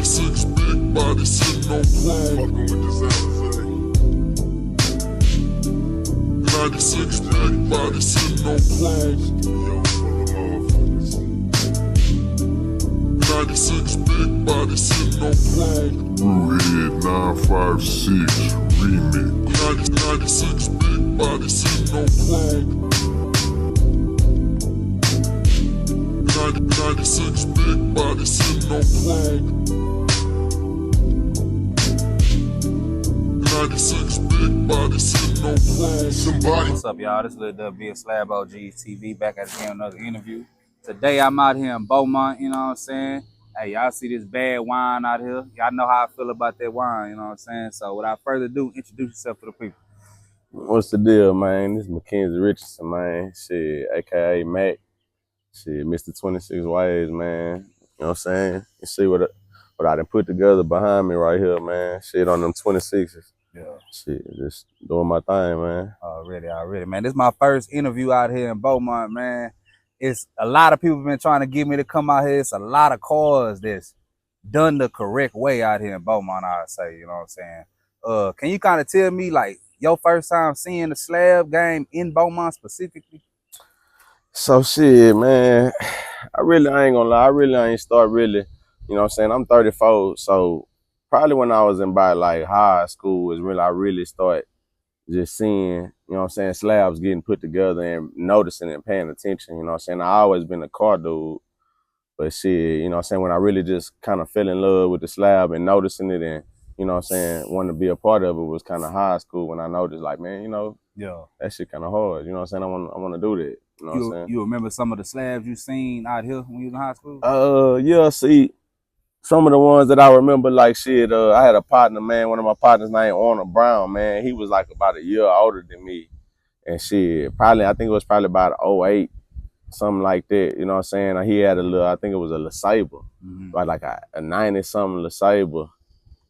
96 big body sitting on chrome. Fucking with this SLAB. 96 big body sitting on chrome. Yo, full of motherfuckers. 96 big body sitting on chrome. Brewhead 956 remix. 96 big body sitting on chrome. 96 big body sitting on chrome. 96 big body sitting on chrome. Somebody. What's up, y'all? This is Lil W at SlabOgsTv, back at again another interview. Today I'm out here in Beaumont, you know what I'm saying? Hey, y'all see this bad wine out here? Y'all know how I feel about that wine, you know what I'm saying? So without further ado, introduce yourself to the people. What's the deal, man? This is Mackenzie Richardson, man. Shit, aka Mack. Shit, Mr. 26 ways, man. You know what I'm saying? You see what I done put together behind me right here, man. Shit on them 26s. Yeah. Shit, just doing my thing, man. Already, man. This is my first interview out here in Beaumont, man. It's a lot of people been trying to get me to come out here. It's a lot of cars that's done the correct way out here in Beaumont, I'd say, you know what I'm saying? Can you kind of tell me, like, your first time seeing the slab game in Beaumont specifically? So shit, man, I ain't gonna lie, I ain't start really, you know what I'm saying? I'm 34, so probably when I was in by like high school is really I really start just seeing, you know what I'm saying, slabs getting put together and noticing and paying attention, you know what I'm saying? I always been a car dude, but shit, you know what I'm saying, when I really just kind of fell in love with the slab and noticing it and, you know what I'm saying, wanting to be a part of it was kind of high school when I noticed like, man, you know, Yeah. that shit kind of hard, you know what I'm saying? I want to do that. You know what I'm saying? You remember some of the slabs you seen out here when you was in high school? Yeah, see, some of the ones that I remember, like shit, I had a partner, man, one of my partners named Arnold Brown, man. He was like about a year older than me. And shit, I think it was probably about 08, something like that, you know what I'm saying? He had I think it was a LeSabre, like a 90-something LeSabre,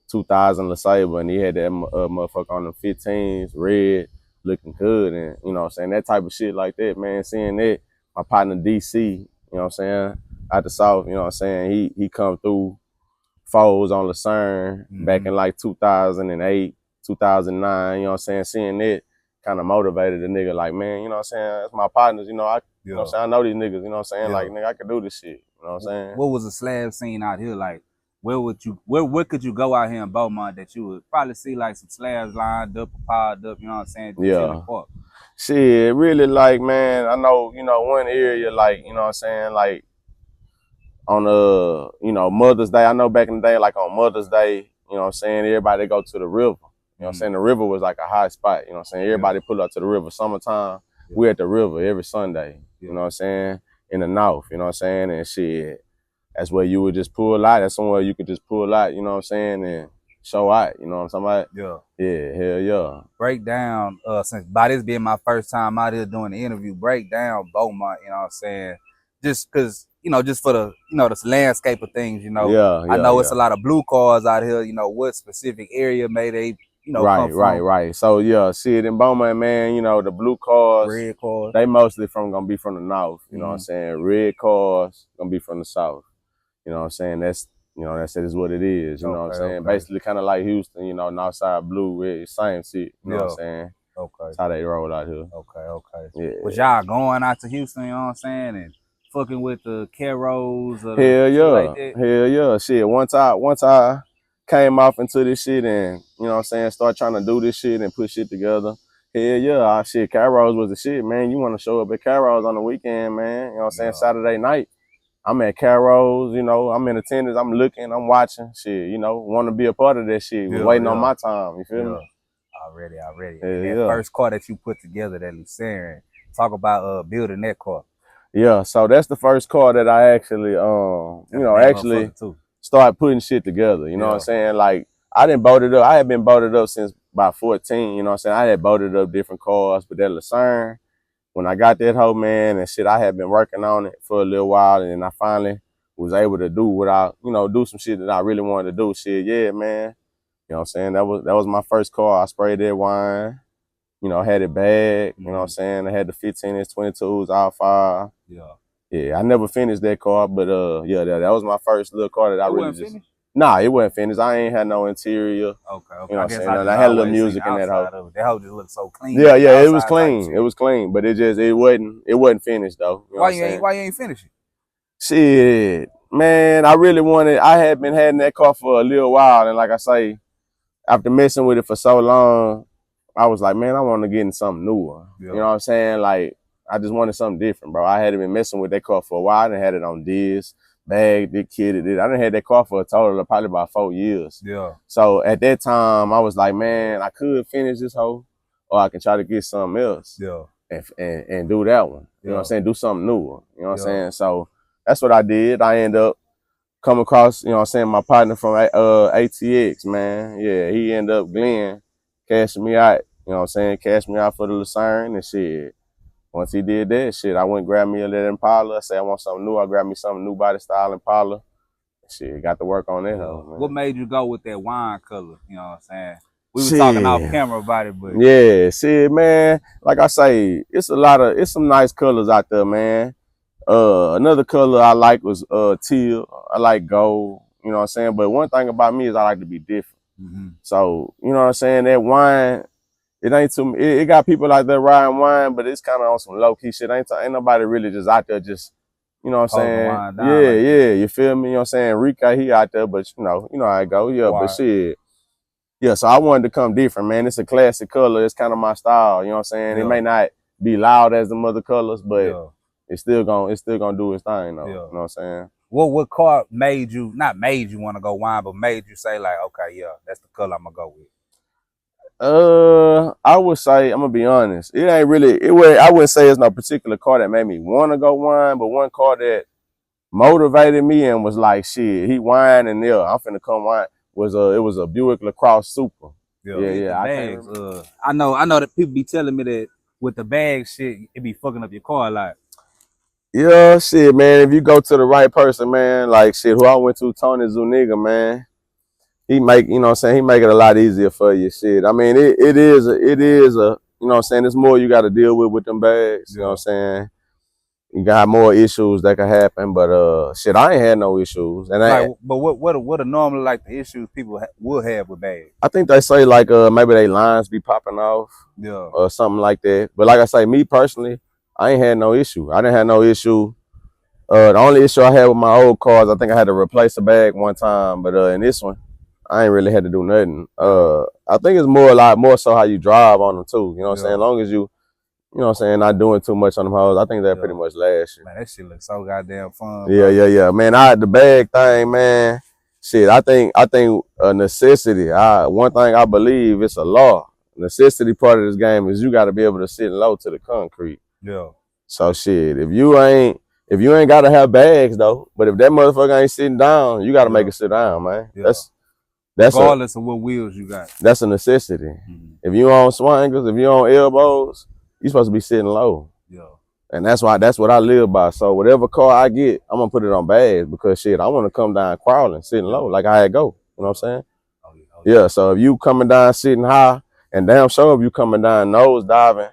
2000 LeSabre, and he had that motherfucker on the 15s, red, looking good, and you know what I'm saying, that type of shit like that, man. Seeing that, my partner DC, you know what I'm saying, out the South, you know what I'm saying, he come through foes on Lucerne back in like 2008, 2009, you know what I'm saying, seeing that kind of motivated the nigga like, man, you know what I'm saying, that's my partners, you know, you know what I'm saying, I know these niggas, you know what I'm saying, like, nigga, I can do this shit, you know what I'm saying. What was the slab scene out here like? Where could you go out here in Beaumont that you would probably see like some slabs lined up or piled up, you know what I'm saying? Yeah. Shit, really, like, man, I know, you know, one area, like, you know what I'm saying, like, on, you know, Mother's Day, I know back in the day, like, on Mother's Day, you know what I'm saying, everybody go to the river. You know what I'm saying? The river was like a high spot, you know what I'm saying? Everybody pull up to the river. Summertime, we at the river every Sunday, you know what I'm saying? In the North, you know what I'm saying? And shit, that's where you would just pull out. That's somewhere you could just pull out, you know what I'm saying, and show out, you know what I'm talking about? Yeah. Yeah, hell yeah. Break down, since by this being my first time out here doing the interview, break down Beaumont, you know what I'm saying? Just cause, you know, just for the, you know, the landscape of things, you know. I know it's a lot of blue cars out here, you know, what specific area may they, you know, come from? Right. So yeah, shit in Beaumont, man, you know, the blue cars, red cars, they mostly gonna be from the North, you know what I'm saying? Red cars gonna be from the South. You know what I'm saying? That's, you know, that is what it is. You know what I'm saying? Basically kind of like Houston, you know, north side blue, red, same shit. You know what I'm saying? That's how they roll out here. Okay. Yeah. Was y'all going out to Houston, you know what I'm saying? And fucking with the Caros or hell yeah. like that? Hell yeah. Shit. Once I came off into this shit and, you know what I'm saying, start trying to do this shit and put shit together. Hell yeah. Shit, Caros was the shit, man. You want to show up at Caros on the weekend, man. You know what I'm saying? Saturday night. I'm at Caros, you know, I'm in attendance, I'm looking, I'm watching, shit, you know, want to be a part of that shit, waiting on my time, you feel me? Already. Yeah, that first car that you put together, that Lucerne, talk about building that car. Yeah, so that's the first car that I actually, you know, actually start putting shit together, you know what I'm saying? Like, I had been boated up since about 14, you know what I'm saying? I had boated up different cars, but that Lucerne, when I got that hoe, man, and shit, I had been working on it for a little while, and I finally was able to do some shit that I really wanted to do. Shit, yeah, man. You know what I'm saying? That was my first car. I sprayed that wine, you know, had it bag, you know what I'm saying? I had the 15s, 22s, all five. Yeah, I never finished that car, but yeah, that was my first little car that I really just. Nah, it wasn't finished. I ain't had no interior. Okay, okay. You know I what I'm guess saying? I I had a little always seen music the in that hoe. outside of it. That hoe just looks so clean. Yeah, yeah, it was Outside type clean. shit. It was clean, but it wasn't finished though. You know Why what you I'm saying? ain't finish it? Shit, man, I had been having that car for a little while, and like I say, after messing with it for so long, I was like, man, I want to get in something newer. Yeah. You know what I'm saying? Like, I just wanted something different, bro. I hadn't been messing with that car for a while. I done had it on this, bagged it, kitted it. I done had that car for a total of probably about 4 years. Yeah. So at that time, I was like, man, I could finish this hoe, or I can try to get something else. Yeah. And do that one. You know what I'm saying? Do something newer. You know what I'm saying? So that's what I did. I ended up coming across, you know what I'm saying, my partner from ATX, man. Yeah, he ended up Glenn cashing me out. You know what I'm saying? Cashed me out for the Lucerne and shit. Once he did that, shit, I went and grabbed me a little Impala. I said I want something new. I grabbed me something new body style Impala. Shit, got to work on that hoe, man. What made you go with that wine color? You know what I'm saying? We were talking off camera about it, but yeah, shit, man. Like I say, it's some nice colors out there, man. Another color I like was teal. I like gold. You know what I'm saying? But one thing about me is I like to be different. So, you know what I'm saying? That wine, it ain't too. It got people out there riding wine, but it's kind of on some low key shit. Ain't nobody really just out there just. You know what I'm saying? Yeah, you feel me? You know what I'm saying? Rika, he out there, but you know how it go. Yeah, but shit. Yeah, so I wanted to come different, man. It's a classic color. It's kind of my style. You know what I'm saying? It may not be loud as the other colors, but it's still gonna do its thing, though. You know what I'm saying? What car made you want to go wine, but made you say like, okay, yeah, that's the color I'm gonna go with? I would say, I'm gonna be honest. It ain't really. I wouldn't say it's no particular car that made me want to go wine, but one car that motivated me and was like, shit, he wine and I'm finna come wine. It was a Buick LaCrosse Super. Yeah. I know that people be telling me that with the bag shit, it be fucking up your car a lot. Yeah, shit, man. If you go to the right person, man, like shit, who I went to, Tony Zuniga, man, he make, you know what I'm saying, he make it a lot easier for you, shit. I mean, it is a, you know what I'm saying, there's more you got to deal with them bags, you know what I'm saying. You got more issues that can happen, but shit, I ain't had no issues. And but what are normally like the issues people will have with bags? I think they say like maybe they lines be popping off, or something like that. But like I say, me personally, I ain't had no issue. I didn't have no issue. The only issue I had with my old cars, I think I had to replace a bag one time, but in this one, I ain't really had to do nothing. I think it's a lot more so how you drive on them too. You know what I'm saying? As long as you know what I'm saying, not doing too much on them hoes, I think that pretty much lasts you. Man, that shit looks so goddamn fun. Yeah. Man, the bag thing, man. Shit, I think a necessity. One thing I believe, it's a law. Necessity part of this game is you got to be able to sit low to the concrete. Yeah. So shit, if you ain't gotta have bags though, but if that motherfucker ain't sitting down, you gotta make it sit down, man. That's regardless of what wheels you got. That's a necessity. If you on swangers, if you on elbows, you supposed to be sitting low. Yeah. And that's what I live by. So whatever car I get, I'm gonna put it on bags because shit, I wanna come down crawling, sitting low, like I had go. You know what I'm saying? Yeah, so if you coming down sitting high, and damn sure if you coming down nose diving,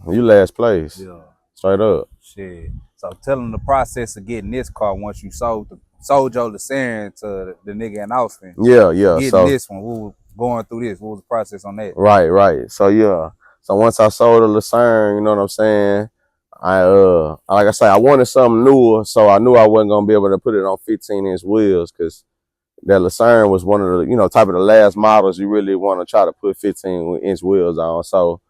you last place. Yeah. Straight up. Shit. So tell them the process of getting this car once you sold your Lucerne to the nigga in Austin. Yeah. Getting this one, we were going through this. What was the process on that? Right. So yeah. So once I sold the Lucerne, you know what I'm saying? Like I say, I wanted something newer, so I knew I wasn't gonna be able to put it on 15-inch wheels because that Lucerne was one of the, type of the last models you really want to try to put 15-inch wheels on. So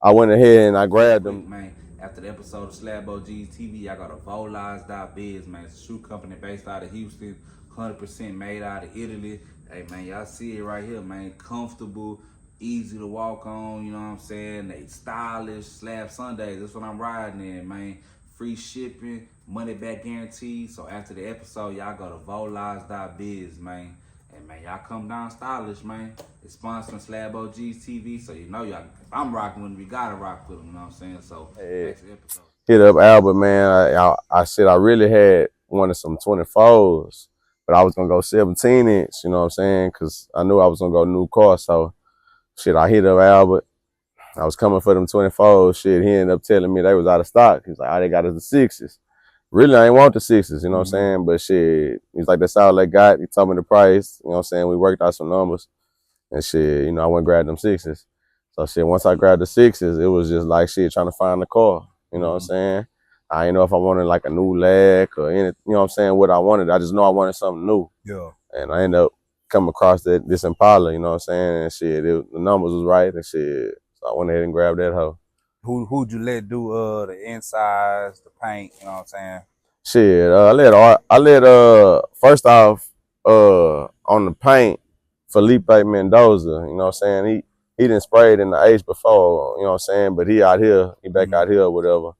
I went ahead and I grabbed them. Man, after the episode of SlabOgsTv, I got a Volage.biz, man. It's a shoe company based out of Houston, 100% made out of Italy. Hey, man, y'all see it right here, man. Comfortable, easy to walk on, you know what I'm saying? They stylish, SlabSundays. That's what I'm riding in, man. Free shipping, money back guarantee. So after the episode, y'all go to Volage.biz, man. And man, y'all come down stylish, man. It's sponsoring SlabOgsTv, so you know y'all. If I'm rocking with them, we gotta rock with them. You know what I'm saying? So next episode. Hit up Albert, man. I said I really had wanted some 24s, but I was gonna go 17-inch. You know what I'm saying? Cause I knew I was gonna go new car. So shit, I hit up Albert. I was coming for them 24s. Shit, he ended up telling me they was out of stock. He's like, all they got is the 6s. really, I ain't want the 6s, you know what I'm saying? But shit, he's like, that's all they got. He told me the price, you know what I'm saying? We worked out some numbers and shit, you know, I went and grabbed them 6s. So shit, once I grabbed the 6s, it was just like shit, trying to find the car, you know what I'm saying? I didn't know if I wanted like a new lag or anything, you know what I'm saying, what I wanted. I just know I wanted something new. Yeah. And I ended up coming across this Impala, you know what I'm saying? And shit, the numbers was right and shit. So I went ahead and grabbed that hoe. Who'd you let do the insides, the paint, you know what I'm saying? Shit, I let first off on the paint, Felipe Mendoza, you know what I'm saying? He didn't spray it in the H before, you know what I'm saying? But he back out here or whatever.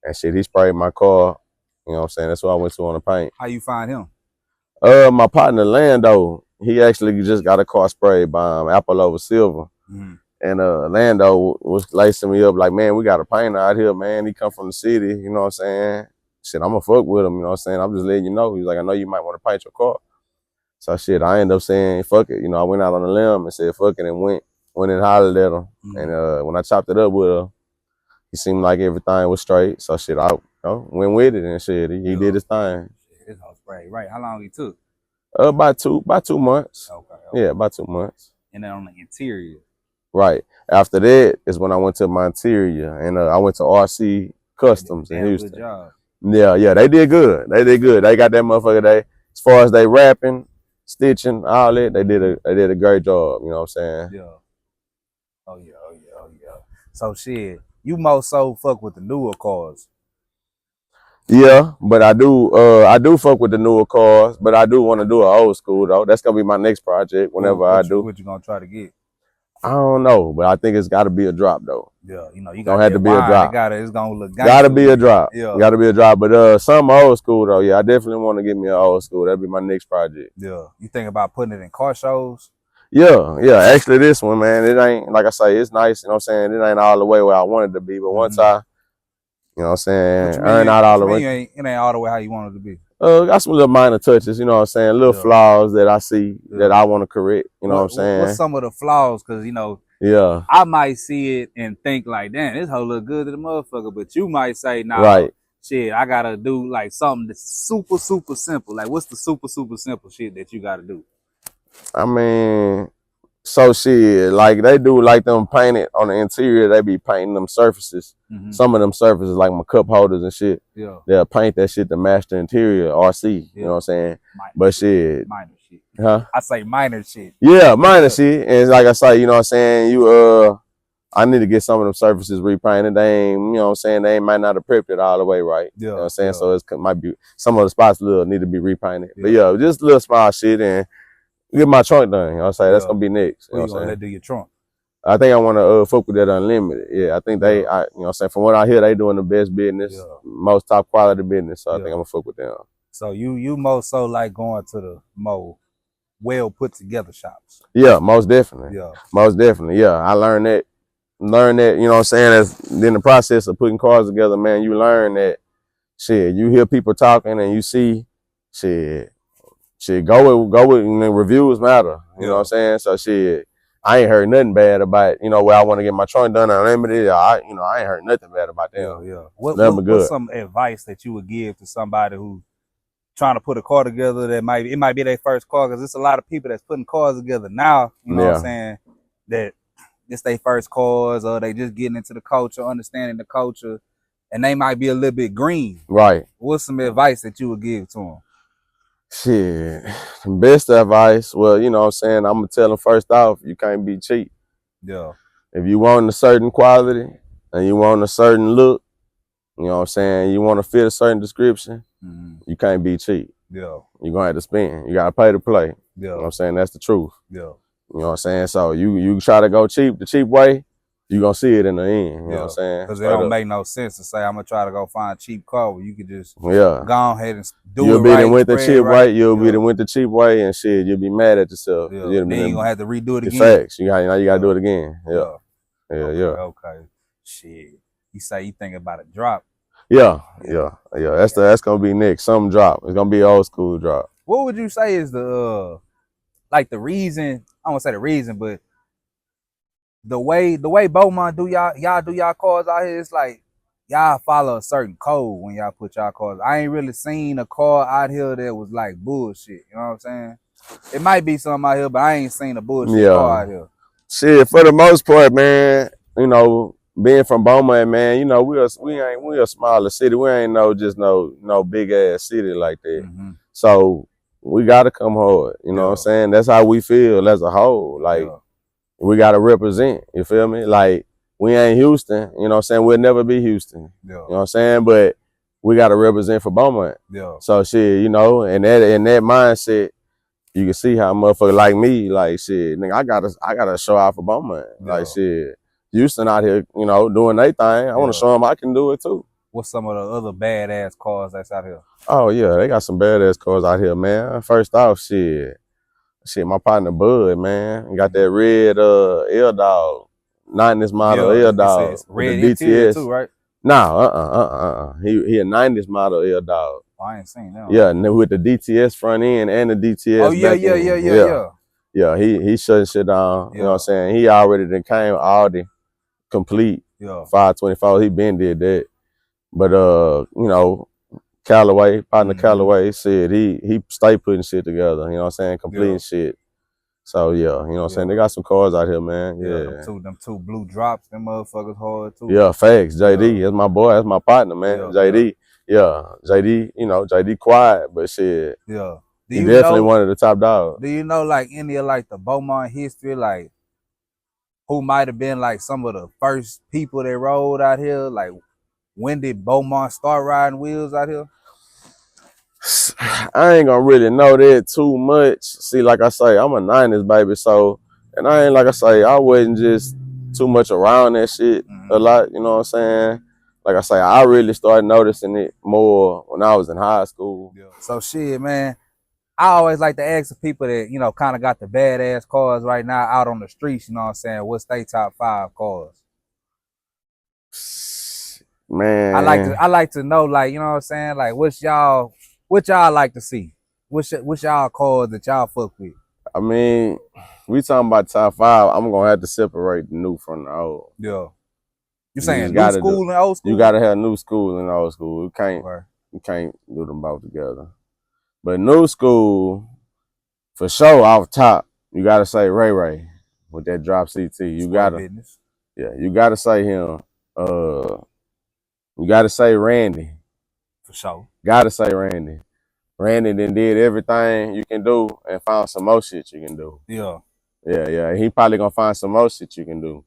And shit, he sprayed my car, you know what I'm saying? That's what I went to on the paint. How you find him? My partner Lando, he actually just got a car sprayed by Apple over Silver. And Lando was lacing me up like, man, we got a painter out here, man. He come from the city, you know what I'm saying? Shit, I'm gonna fuck with him, you know what I'm saying? I'm just letting you know. He's like, I know you might want to paint your car. So shit, I ended up saying, fuck it. You know, I went out on a limb and said, fuck it, and went and hollered at him. And when I chopped it up with her, he seemed like everything was straight. So shit, I went with it and shit. He did his thing. His house spray, right? How long he took? About 2 months. Okay. Yeah, about 2 months. And then on the interior. Right. After that is when I went to my interior and I went to RC Customs in Houston. Good job. Yeah, they did good. They got that motherfucker. As far as they wrapping, stitching, all that, they did a great job. You know what I'm saying? Yeah. Oh yeah. So shit, you most so fuck with the newer cars. Yeah, but I do fuck with the newer cars, but I do want to do an old school though. That's gonna be my next project whenever I do. What you gonna try to get? I don't know, but I think it's got to be a drop though. Yeah, you know, you don't have to be a drop. It's gonna look. Got to be a drop. Yeah, got to be a drop. But some old school though. Yeah, I definitely want to get me an old school. That'd be my next project. Yeah, you think about putting it in car shows? Yeah. Actually, this one, man, it ain't like I say. It's nice. You know what I'm saying? It ain't all the way where I want it to be, but once I, you know what I'm saying, earn out all the way. It ain't all the way how you want it to be. Got some little minor touches, you know what I'm saying? Little flaws that I see that I want to correct. You know what I'm saying? What's some of the flaws? Because, you know, I might see it and think like, damn, this hoe look good to the motherfucker. But you might say, nah, shit, I got to do like something that's super, super simple. Like, what's the super, super simple shit that you got to do? I mean, so shit, like they do like them painted on the interior, they be painting them surfaces. Some of them surfaces, like my cup holders and shit, they'll paint that shit to match the interior RC, you know what I'm saying? But shit. Minor shit. Huh? I say minor shit. Yeah, minor shit. And like I say, you know what I'm saying, I need to get some of them surfaces repainted. They ain't, you know what I'm saying, they might not have prepped it all the way right. You know what I'm saying? So it might be, some of the spots need to be repainted. But yeah, just little small shit and get my trunk done. You know what I'm saying? That's gonna be next. You know what I'm saying? Let do your trunk. I think I want to fuck with that Unlimited. Yeah, I think you know what I'm saying, from what I hear, they doing the best business, most top quality business. So I think I'm gonna fuck with them. So you most so like going to the more well put together shops. Yeah, most definitely. Yeah, most definitely. Yeah, I learned that. You know what I'm saying? As in the process of putting cars together, man, you learn that shit. You hear people talking and you see shit. Go with, you know, reviews matter. You know what I'm saying? So shit, I ain't heard nothing bad about, you know, where I want to get my trunk done Unlimited. I ain't heard nothing bad about them. What's some advice that you would give to somebody who's trying to put a car together that it might be their first car? Because there's a lot of people that's putting cars together now, you know what I'm saying, that it's their first cars or they just getting into the culture, understanding the culture, and they might be a little bit green. Right. What's some advice that you would give to them? Shit, best advice, well, you know what I'm saying, I'm going to tell them first off, you can't be cheap. Yeah. If you want a certain quality and you want a certain look, you know what I'm saying, you want to fit a certain description, you can't be cheap. Yeah. You're going to have to spend. You got to pay to play. Yeah. You know what I'm saying? That's the truth. Yeah. You know what I'm saying? So you try to go cheap, the cheap way, you're going to see it in the end. You know what I'm saying? Because it don't make no sense to say, I'm going to try to go find a cheap car where you could just go ahead and do it right. You'll be went the cheap right. You'll be went the cheap way and shit. You'll be mad at yourself. Then you're going to have to redo it again. Facts. You got to do it again. Yeah. Okay. Shit. You say you think about a drop. Yeah. That's going to be next. Some drop. It's going to be an old school drop. What would you say is the, like the reason, I don't want to say the reason, but the way Beaumont do y'all cars out here, it's like y'all follow a certain code when y'all put y'all cars. I ain't really seen a car out here that was like bullshit. You know what I'm saying? It might be something out here, but I ain't seen a bullshit car out here. Shit, for the most part, man, you know, being from Beaumont, man, you know, we a smaller city. We ain't no big ass city like that. So we gotta come hard. You know what I'm saying? That's how we feel as a whole. Like we gotta represent. You feel me? Like we ain't Houston. You know what I'm saying? We'll never be Houston. You know what I'm saying? But we gotta represent for Beaumont. So shit, you know, and that mindset. You can see how a motherfucker like me, like shit, nigga, I gotta show out for Beaumont. Like shit, Houston out here, you know, doing their thing. I want to show them I can do it too. What's some of the other badass cars that's out here? Oh yeah, they got some badass cars out here, man. First off, shit, my partner Bud, man, he got that red L Dog, not in this model L Dog, red the DTS too, right? Nah, he a 90s model L Dog. I ain't seen that. Yeah, and with the DTS front end and the DTS. Oh yeah. Yeah, he shutting shit down. You know what I'm saying? He already done came Audi complete. 524. He been did that. But you know, partner Callaway said he stay putting shit together. You know what I'm saying? Completing shit. So yeah, you know what I'm saying? They got some cars out here, man. Yeah. Them two blue drops, them motherfuckers hard too. Yeah, facts. JD, that's my boy, that's my partner, man. JD. Yeah. JD, you know, JD quiet, but shit. Yeah. He definitely one of the top dogs. Do you know like any of like the Beaumont history, like who might have been like some of the first people that rode out here? Like when did Beaumont start riding wheels out here? I ain't gonna really know that too much. See, like I say, I'm a 90s baby, so, and I ain't, like I say, I wasn't just too much around that shit a lot, you know what I'm saying? Like I say, I really started noticing it more when I was in high school. So shit, man, I always like to ask the people that, you know, kind of got the badass cars right now out on the streets, you know what I'm saying? What's their top 5 cars? Man. I like to know, like, you know what I'm saying? Like, what y'all like to see? What's y'all cars that y'all fuck with? I mean, we talking about top 5. I'm gonna have to separate the new from the old. Yeah. You saying new school and old school? You gotta have new school and old school. You can't do them both together. But new school, for sure, off top, you gotta say Ray with that drop CT. You gotta say him. You gotta say Randy. For sure. Gotta say Randy. Randy then did everything you can do and found some more shit you can do. Yeah. He probably gonna find some more shit you can do.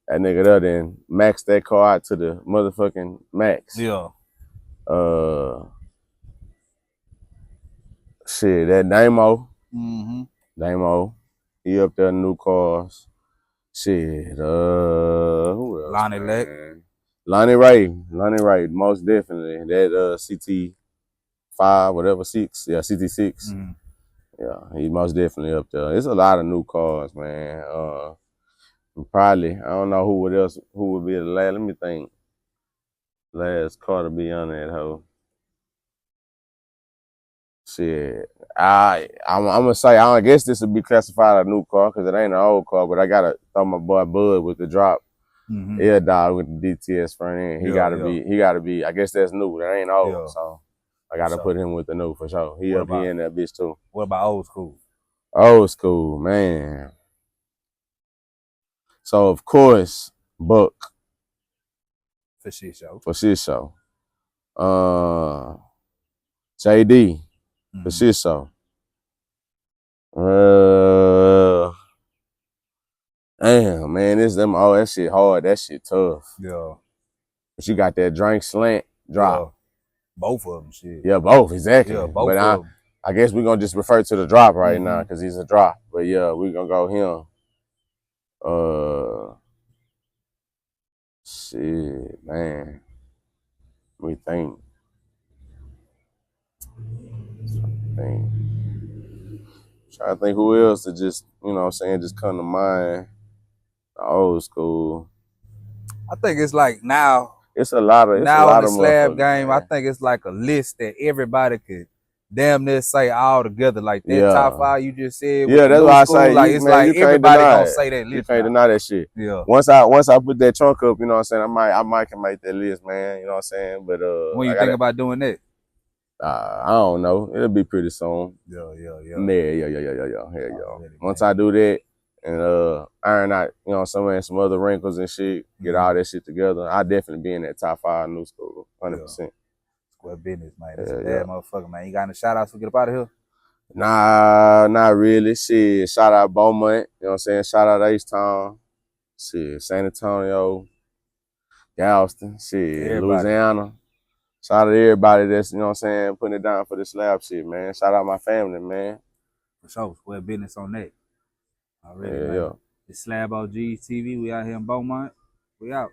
That nigga there then max that car out to the motherfucking max. Shit, that Damo. Damo. He up there in new cars. Shit, who else? Lonnie Leck. Lonnie Ray, most definitely. That CT5, whatever, 6. Yeah, CT6. Yeah, he most definitely up there. It's a lot of new cars, man. Probably, I don't know who would be the last. Let me think. Last car to be on that hoe. Shit, I'm gonna say I guess this would be classified a new car because it ain't an old car, but I gotta throw my boy Bud with the drop. Air Dog with the DTS front end. He gotta be. I guess that's new. That ain't old, so I gotta put him with the new for sure. He in that bitch too. What about old school? Old school, man. So of course, Buck. For shit show. JD. For shit show. Damn, man, that shit hard. That shit tough. Yeah. But you got that drink slant drop. Yeah. Both of them, shit. Yeah, both, exactly. Yeah, both but of them. I guess we're gonna just refer to the drop right now because he's a drop. But yeah, we're gonna go him. Shit, man. We think. Trying to think who else to just, you know what I'm saying, just come to mind. The old school. I think it's like now. It's a lot of now in the slab game, man. I think it's like a list that everybody could damn near say all together. Like that Yeah. top 5 you just said. Yeah, with that's the new why I school, say, like you, it's man, like you can't everybody deny gonna it. say that You list. can't now. deny that shit. Yeah. Once I put that trunk up, you know what I'm saying, I might can make that list, man. You know what I'm saying? But When you think about doing that? I don't know. It'll be pretty soon. Yeah. Yeah. Once I do that and iron out, you know, some other wrinkles and shit, get all that shit together, I definitely be in that top 5 new school, 100%. Square business, man. That's a bad motherfucker, man. You got any shout outs to get up out of here? Nah, not really. Shit, shout out Beaumont, you know what I'm saying? Shout out H-Town, shit, San Antonio, Galveston, shit, Everybody. Louisiana. Shout out to everybody that's, you know what I'm saying, putting it down for the slab shit, man. Shout out my family, man. For sure, square business on that. Already, man. Yeah. It's SlabOgsTv. We out here in Beaumont. We out.